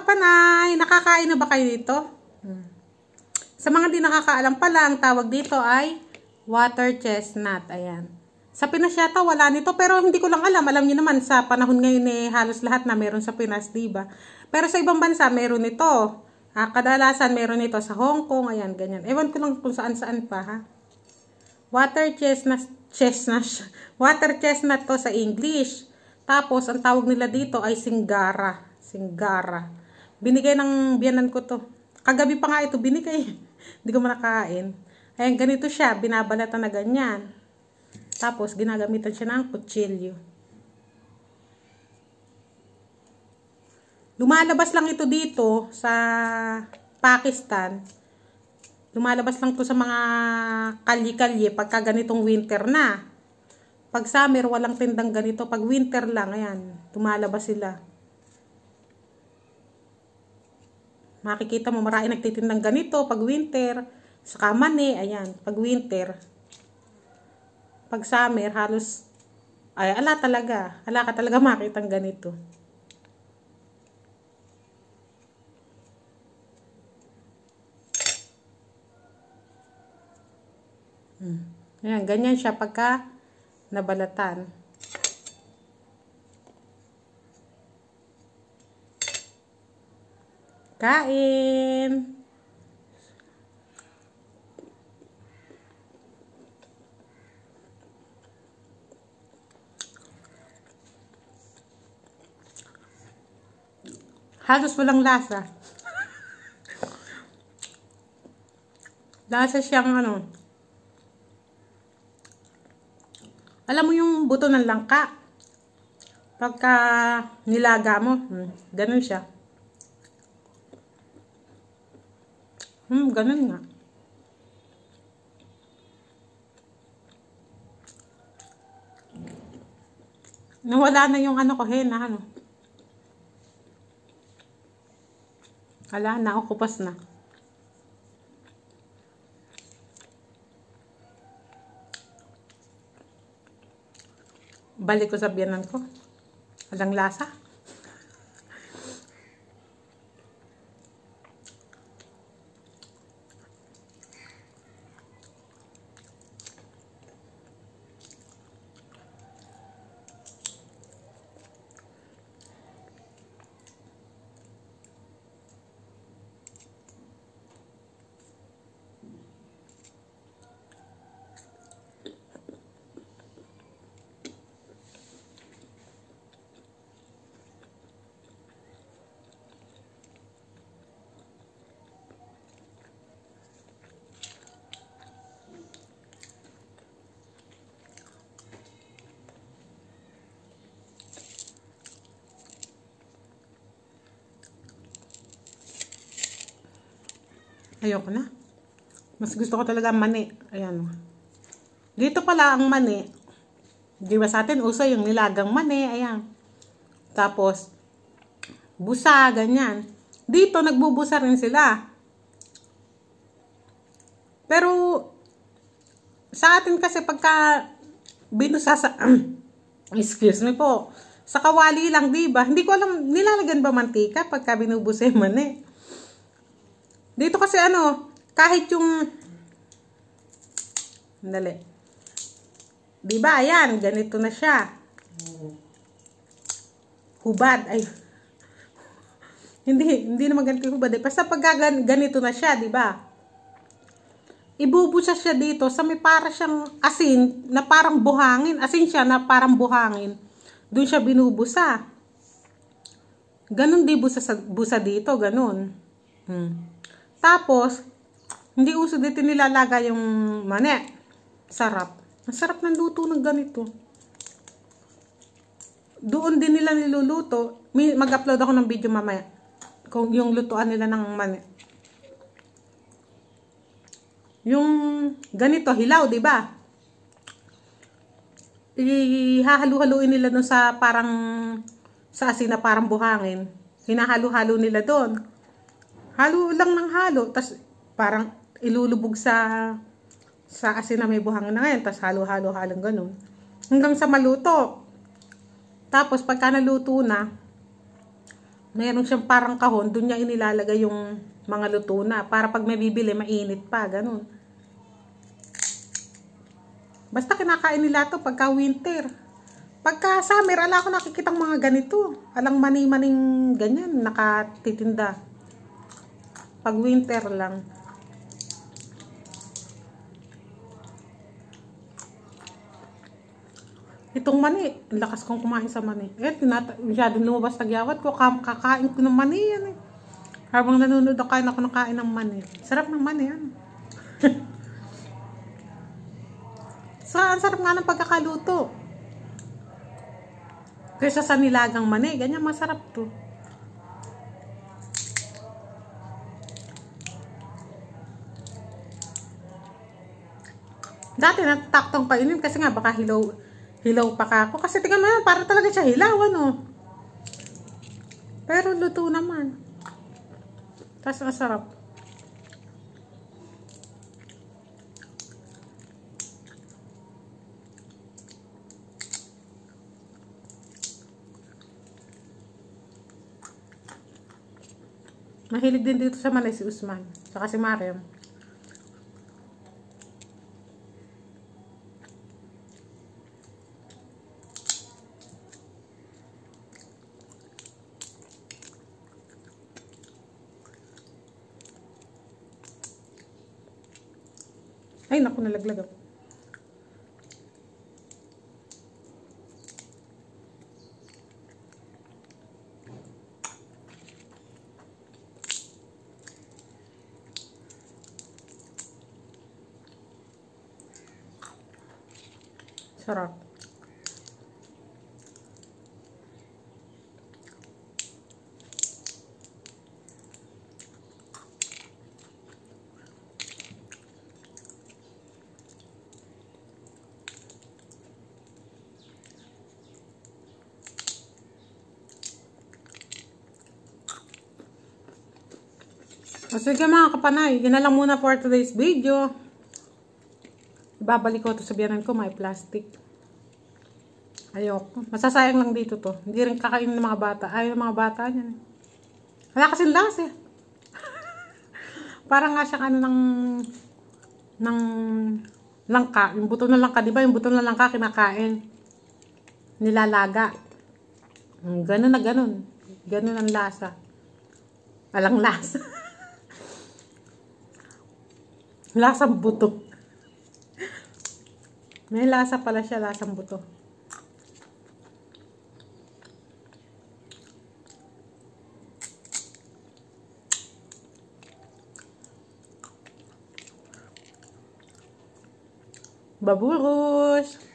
kapanay, nakakain na ba kayo dito? Sa mga di nakakaalam pala, ang tawag dito ay water chestnut. Ayan. Sa Pinas yata wala nito, pero hindi ko lang alam. Alam niyo naman, sa panahon ngayon halos lahat na meron sa Pinas, diba? Pero sa ibang bansa, meron ito. Kadalasan meron ito sa Hong Kong, ayan, ganyan. Ewan ko lang kung saan-saan pa, ha? Water chestnut to sa English. Tapos, ang tawag nila dito ay singara. Singara. Binigay ng biyanan ko to. Kagabi pa nga ito binigay. Hindi ko manakain. Ayan, ganito siya. Binabalatan na ganyan. Tapos, ginagamitan siya ng kutsilyo. Lumalabas lang ito dito sa Pakistan. Lumalabas lang to sa mga kalye-kalye pagka ganitong winter na. Pag summer, walang tindang ganito. Pag winter lang, ayan, lumalabas sila. Makikita mo, marami nagtitindang ganito pag winter. Saka mani, ayan, pag winter. Pag summer, halos, ay, ala ka talaga makitang ganito. Ayan, ganyan siya pagka nabalatan. Kain! Halos walang lasa. Lasa siyang ano. Alam mo yung buto ng langka? Pagka nilaga mo, ganun siya. Ganun nga. Nawala na yung ano ko, hena, ano. Wala na, okupas na. Balik ko sa biyanan ko. Walang lasa. Ayoko na. Mas gusto ko talaga mani. Ayan. Dito pala ang mani. Di ba sa atin uso yung nilagang mani. Ayan. Tapos, busa, ganyan. Dito, nagbubusa rin sila. Pero, sa atin kasi pagka binusa sa, excuse me po, sa kawali lang, di ba? Hindi ko alam, nilalagyan ba mantika pagka binubusa yung mani? Dito kasi ano, kahit yung, dali. Diba, ayan, ganito na siya. Hubad, ay. Hindi naman ganito hubad. Basta pag ganito na siya, diba? Ibubusa siya dito sa may para siyang asin na parang buhangin. Asin siya na parang buhangin. Doon siya binubusa. Ganon di busa dito, ganon. Tapos, hindi uso dito nilalagay yung mani. Sarap. Ang sarap ng luto ng ganito. Doon din nila niluluto. Mag-upload ako ng video mamaya. Kung yung lutuan nila ng mani. Yung ganito, hilaw, di ba? Ihahalu-haluin nila doon sa parang, sa asin na parang buhangin. Hinahalo-halo nila doon. Halo lang ng halo, tas parang ilulubog sa asin na may buhangin na ngayon, tas halo-halo ganun. Hanggang sa maluto. Tapos pagka naluto na, Meron siyang parang kahon, doon niya inilalagay yung mga luto na. Para pag may bibili, mainit pa, ganun. Basta kinakain nila to pagka winter. Pagka summer, ala ko nakikitang mga ganito. Alang mani-maning ganyan, nakatitinda. Pag winter lang. Itong mani, lakas kong kumain sa mani. Masyadong lumabas tagyawat ko, kakain ko ng mani yan eh. Habang nanonood ako, nakain ng mani. Sarap ng mani yan. So, ang sarap nga ng pagkakaluto. Kaysa sa nilagang mani, ganyan masarap to. Dati nataktong kainin kasi nga baka hilaw pa ka ako. Kasi tingnan mo yan, para talaga siya hilaw, ano. Pero luto naman. Tapos masarap. Mahilig din dito sa Manay si Usman. Saka si Mariam. Ay, naku, nalaglag ako. Sarap. O sige mga kapanay, yun na lang muna for today's video. Ibabalik ko ito sa biyanan ko, may plastic. Ayoko. Masasayang lang dito to. Hindi rin kakainin ng mga bata. Ayaw ng mga bata niyan. Wala kasing lasa eh. Parang nga siyang ano ng langka. Yung buto ng langka, di ba? Yung buto ng langka kinakain. Nilalaga. Ganun na ganun. Ganun ang lasa. Walang lasa. Lasang buto. May lasa pala siya, lasang buto. Baburus!